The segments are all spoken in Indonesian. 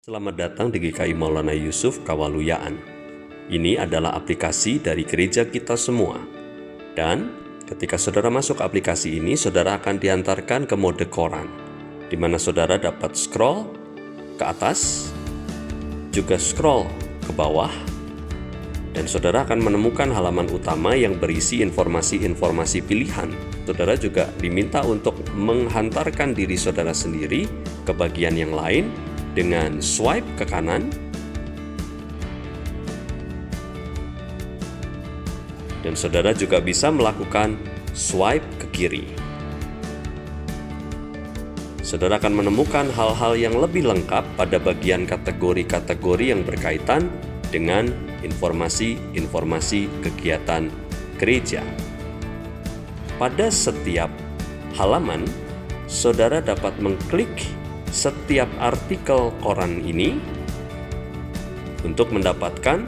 Selamat datang di GKI Maulana Yusuf Kawaluyaan. Ini adalah aplikasi dari gereja kita semua. Dan ketika saudara masuk aplikasi ini, saudara akan diantarkan ke mode koran, di mana saudara dapat scroll ke atas, juga scroll ke bawah, dan saudara akan menemukan halaman utama yang berisi informasi-informasi pilihan. Saudara juga diminta untuk menghantarkan diri saudara sendiri ke bagian yang lain dengan swipe ke kanan, dan saudara juga bisa melakukan swipe ke kiri. Saudara akan menemukan hal-hal yang lebih lengkap pada bagian kategori-kategori yang berkaitan dengan informasi-informasi kegiatan gereja. Pada setiap halaman, saudara dapat mengklik setiap artikel koran ini untuk mendapatkan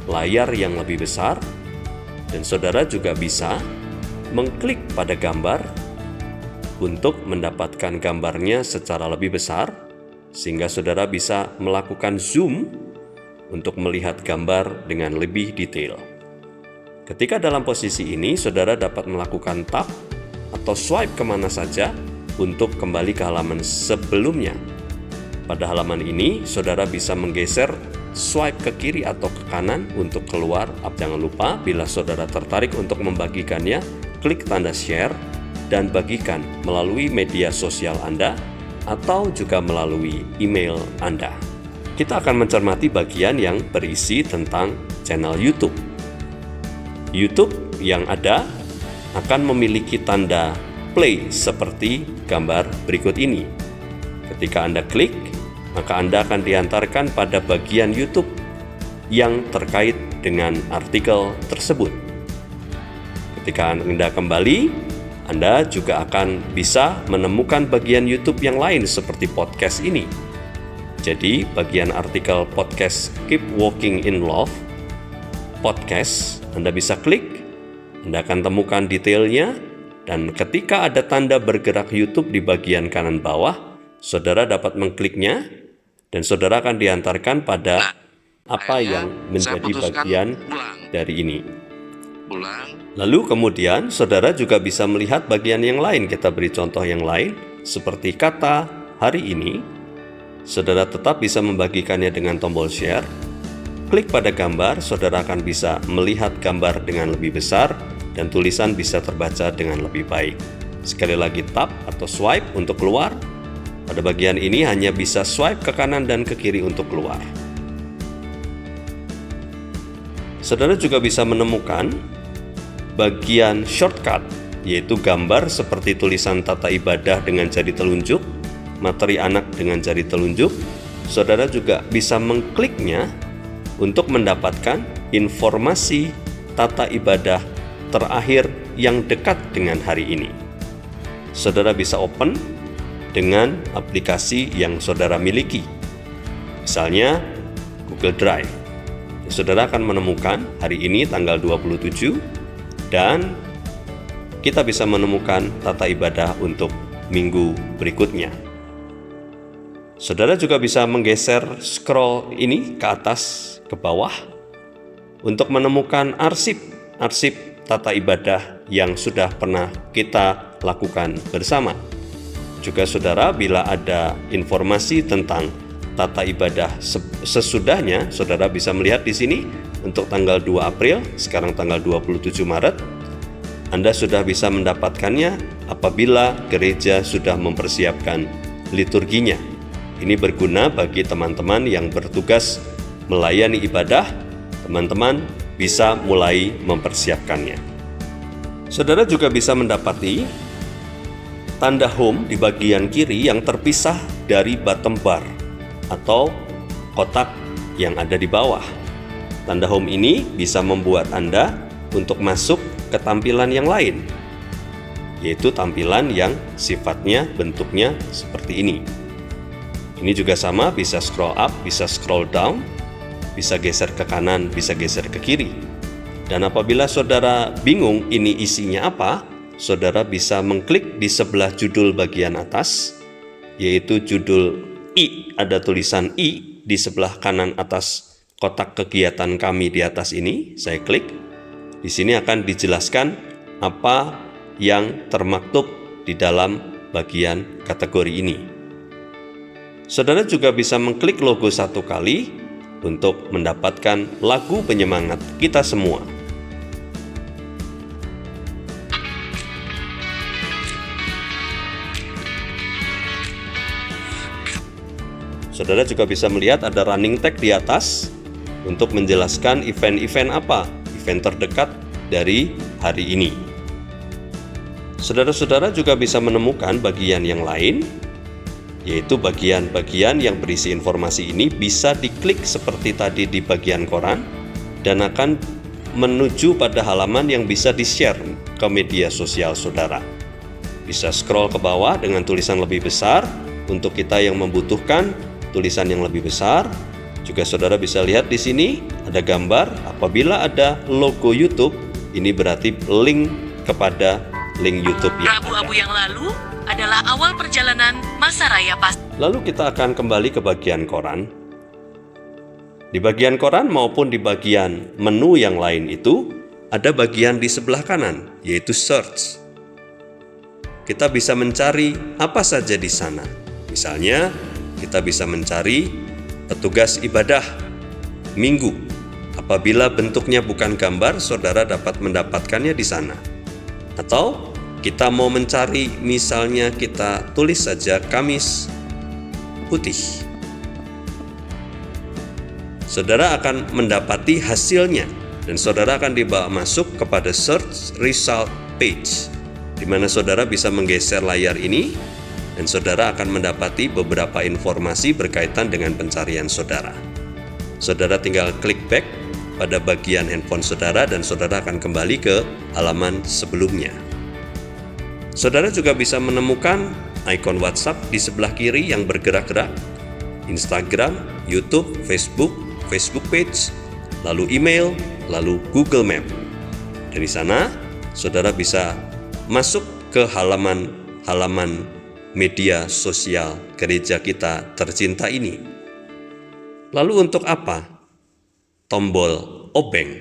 layar yang lebih besar, dan saudara juga bisa mengklik pada gambar untuk mendapatkan gambarnya secara lebih besar, sehingga saudara bisa melakukan zoom untuk melihat gambar dengan lebih detail. Ketika dalam posisi ini, saudara dapat melakukan tab atau swipe kemana saja untuk kembali ke halaman sebelumnya. Pada halaman ini, saudara bisa menggeser swipe ke kiri atau ke kanan untuk keluar. Jangan lupa, bila saudara tertarik untuk membagikannya, klik tanda share dan bagikan melalui media sosial Anda atau juga melalui email Anda. Kita akan mencermati bagian yang berisi tentang channel YouTube. YouTube yang ada akan memiliki tanda play seperti gambar berikut ini. Ketika Anda klik, maka Anda akan diantarkan pada bagian YouTube yang terkait dengan artikel tersebut. Ketika Anda kembali, Anda juga akan bisa menemukan bagian YouTube yang lain seperti podcast ini. Jadi, bagian artikel podcast Keep Walking in Love podcast, Anda bisa klik, Anda akan temukan detailnya. Dan ketika ada tanda bergerak YouTube di bagian kanan bawah, saudara dapat mengkliknya dan saudara akan diantarkan pada apa yang menjadi bagian dari ini. Lalu kemudian saudara juga bisa melihat bagian yang lain. Kita beri contoh yang lain seperti kata hari ini. Saudara tetap bisa membagikannya dengan tombol share. Klik pada gambar, saudara akan bisa melihat gambar dengan lebih besar dan tulisan bisa terbaca dengan lebih baik. Sekali lagi tab atau swipe untuk keluar. Pada bagian ini hanya bisa swipe ke kanan dan ke kiri untuk keluar. Saudara juga bisa menemukan bagian shortcut, yaitu gambar seperti tulisan tata ibadah dengan jari telunjuk, materi anak dengan jari telunjuk. Saudara juga bisa mengkliknya untuk mendapatkan informasi tata ibadah terakhir yang dekat dengan hari ini. Saudara bisa open dengan aplikasi yang saudara miliki, misalnya Google Drive. Saudara akan menemukan hari ini tanggal 27 dan kita bisa menemukan tata ibadah untuk minggu berikutnya. Saudara juga bisa menggeser scroll ini ke atas ke bawah untuk menemukan arsip tata ibadah yang sudah pernah kita lakukan bersama. Juga saudara, bila ada informasi tentang tata ibadah sesudahnya, saudara bisa melihat di sini untuk tanggal 2 April, sekarang tanggal 27 Maret. Anda sudah bisa mendapatkannya apabila gereja sudah mempersiapkan liturginya. Ini berguna bagi teman-teman yang bertugas melayani ibadah. Teman-teman bisa mulai mempersiapkannya. Saudara juga bisa mendapati tanda home di bagian kiri yang terpisah dari bottom bar atau kotak yang ada di bawah. Tanda home ini bisa membuat Anda untuk masuk ke tampilan yang lain, yaitu tampilan yang sifatnya bentuknya seperti ini. Ini juga sama, bisa scroll up, bisa scroll down, bisa geser ke kanan, bisa geser ke kiri. Dan apabila saudara bingung ini isinya apa, saudara bisa mengklik di sebelah judul bagian atas, yaitu judul I, ada tulisan I, di sebelah kanan atas kotak kegiatan kami di atas ini, saya klik. Di sini akan dijelaskan apa yang termaktub di dalam bagian kategori ini. Saudara juga bisa mengklik logo satu kali untuk mendapatkan lagu penyemangat kita semua. Saudara juga bisa melihat ada running tag di atas untuk menjelaskan event-event apa, event terdekat dari hari ini. Saudara-saudara juga bisa menemukan bagian yang lain, yaitu bagian-bagian yang berisi informasi ini bisa diklik seperti tadi di bagian koran dan akan menuju pada halaman yang bisa di-share ke media sosial saudara. Bisa scroll ke bawah dengan tulisan lebih besar untuk kita yang membutuhkan tulisan yang lebih besar. Juga saudara bisa lihat di sini ada gambar. Apabila ada logo YouTube, ini berarti link kepada link YouTube yang Rabu-Abu yang lalu adalah awal perjalanan masa raya pas. Lalu kita akan kembali ke bagian koran. Di bagian koran maupun di bagian menu yang lain itu ada bagian di sebelah kanan, yaitu search. Kita bisa mencari apa saja di sana. Misalnya, kita bisa mencari petugas ibadah minggu. Apabila bentuknya bukan gambar, saudara dapat mendapatkannya di sana. Atau kita mau mencari, misalnya kita tulis saja Kamis putih. Saudara akan mendapati hasilnya dan saudara akan dibawa masuk kepada search result page, di mana saudara bisa menggeser layar ini dan saudara akan mendapati beberapa informasi berkaitan dengan pencarian saudara. Saudara tinggal klik back pada bagian handphone saudara dan saudara akan kembali ke halaman sebelumnya. Saudara juga bisa menemukan ikon WhatsApp di sebelah kiri yang bergerak-gerak, Instagram, YouTube, Facebook page, lalu email, lalu Google Map. Dari sana, saudara bisa masuk ke halaman media sosial gereja kita tercinta ini. Lalu untuk apa tombol obeng?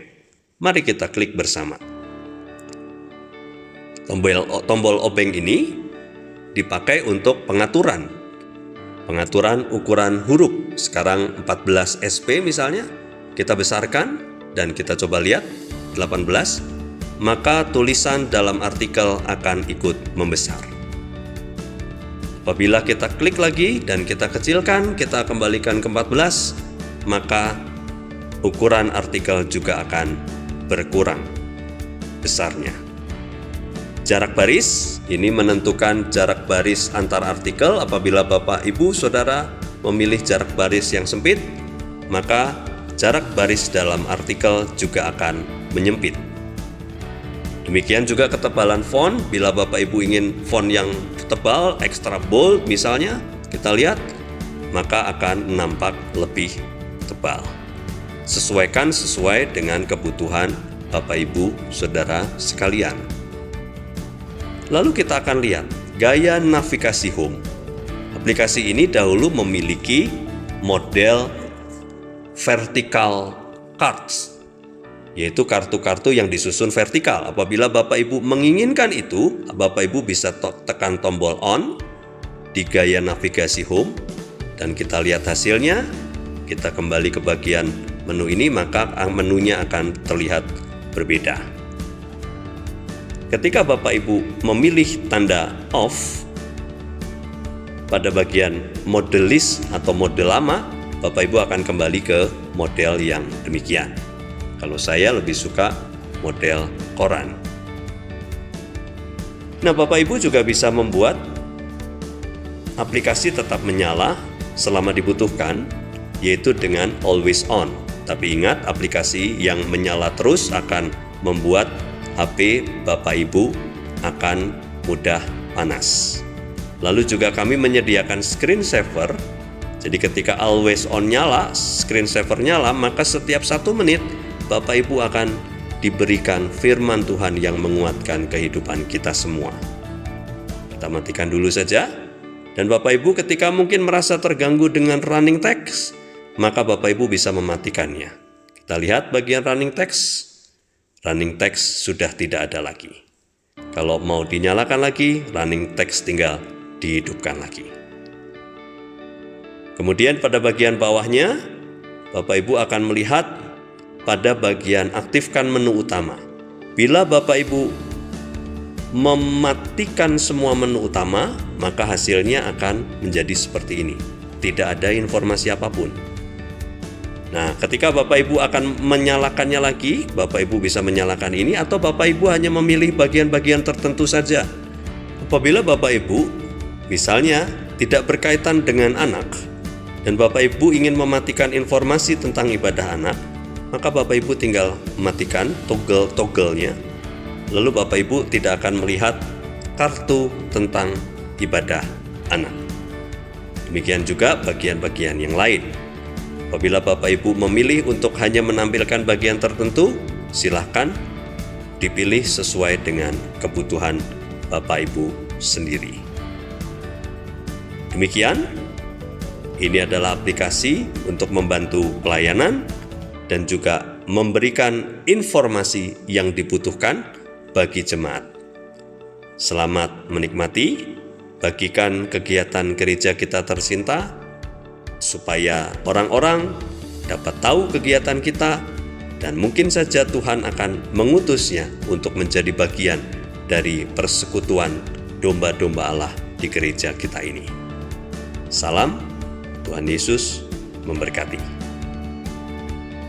Mari kita klik bersama. Tombol obeng ini dipakai untuk pengaturan ukuran huruf. Sekarang 14 SP misalnya, kita besarkan dan kita coba lihat 18, maka tulisan dalam artikel akan ikut membesar. Apabila kita klik lagi dan kita kecilkan, kita kembalikan ke 14, maka ukuran artikel juga akan berkurang besarnya. Jarak baris, ini menentukan jarak baris antar artikel. Apabila Bapak, Ibu, Saudara memilih jarak baris yang sempit, maka jarak baris dalam artikel juga akan menyempit. Demikian juga ketebalan font. Bila Bapak Ibu ingin font yang tebal, extra bold misalnya, kita lihat, maka akan nampak lebih tebal. Sesuaikan sesuai dengan kebutuhan Bapak Ibu Saudara sekalian. Lalu kita akan lihat gaya navigasi home. Aplikasi ini dahulu memiliki model vertical cards, yaitu kartu-kartu yang disusun vertikal. Apabila Bapak Ibu menginginkan itu, Bapak Ibu bisa tekan tombol on di gaya navigasi home dan kita lihat hasilnya. Kita kembali ke bagian menu ini, maka menunya akan terlihat berbeda. Ketika Bapak Ibu memilih tanda off pada bagian model list atau model lama, Bapak Ibu akan kembali ke model yang demikian. Kalau saya lebih suka model koran. Nah, Bapak Ibu juga bisa membuat aplikasi tetap menyala selama dibutuhkan, yaitu dengan always on. Tapi ingat, aplikasi yang menyala terus akan membuat HP Bapak Ibu akan mudah panas. Lalu juga kami menyediakan screen saver. Jadi ketika always on nyala, screen saver nyala, maka setiap 1 menit Bapak Ibu akan diberikan firman Tuhan yang menguatkan kehidupan kita semua. Kita matikan dulu saja. Dan Bapak Ibu ketika mungkin merasa terganggu dengan running text, maka Bapak Ibu bisa mematikannya. Kita lihat bagian running text. Running text sudah tidak ada lagi. Kalau mau dinyalakan lagi, running text tinggal dihidupkan lagi. Kemudian pada bagian bawahnya, Bapak Ibu akan melihat pada bagian aktifkan menu utama. Bila Bapak Ibu mematikan semua menu utama, maka hasilnya akan menjadi seperti ini. Tidak ada informasi apapun. Nah, ketika Bapak Ibu akan menyalakannya lagi, Bapak Ibu bisa menyalakan ini atau Bapak Ibu hanya memilih bagian-bagian tertentu saja. Apabila Bapak Ibu misalnya tidak berkaitan dengan anak dan Bapak Ibu ingin mematikan informasi tentang ibadah anak, maka Bapak Ibu tinggal matikan toggle-togglenya. Lalu Bapak Ibu tidak akan melihat kartu tentang ibadah anak. Demikian juga bagian-bagian yang lain. Apabila Bapak Ibu memilih untuk hanya menampilkan bagian tertentu, silahkan dipilih sesuai dengan kebutuhan Bapak Ibu sendiri. Demikian, ini adalah aplikasi untuk membantu pelayanan dan juga memberikan informasi yang dibutuhkan bagi jemaat. Selamat menikmati, bagikan kegiatan gereja kita tercinta, supaya orang-orang dapat tahu kegiatan kita dan mungkin saja Tuhan akan mengutusnya untuk menjadi bagian dari persekutuan domba-domba Allah di gereja kita ini. Salam, Tuhan Yesus memberkati.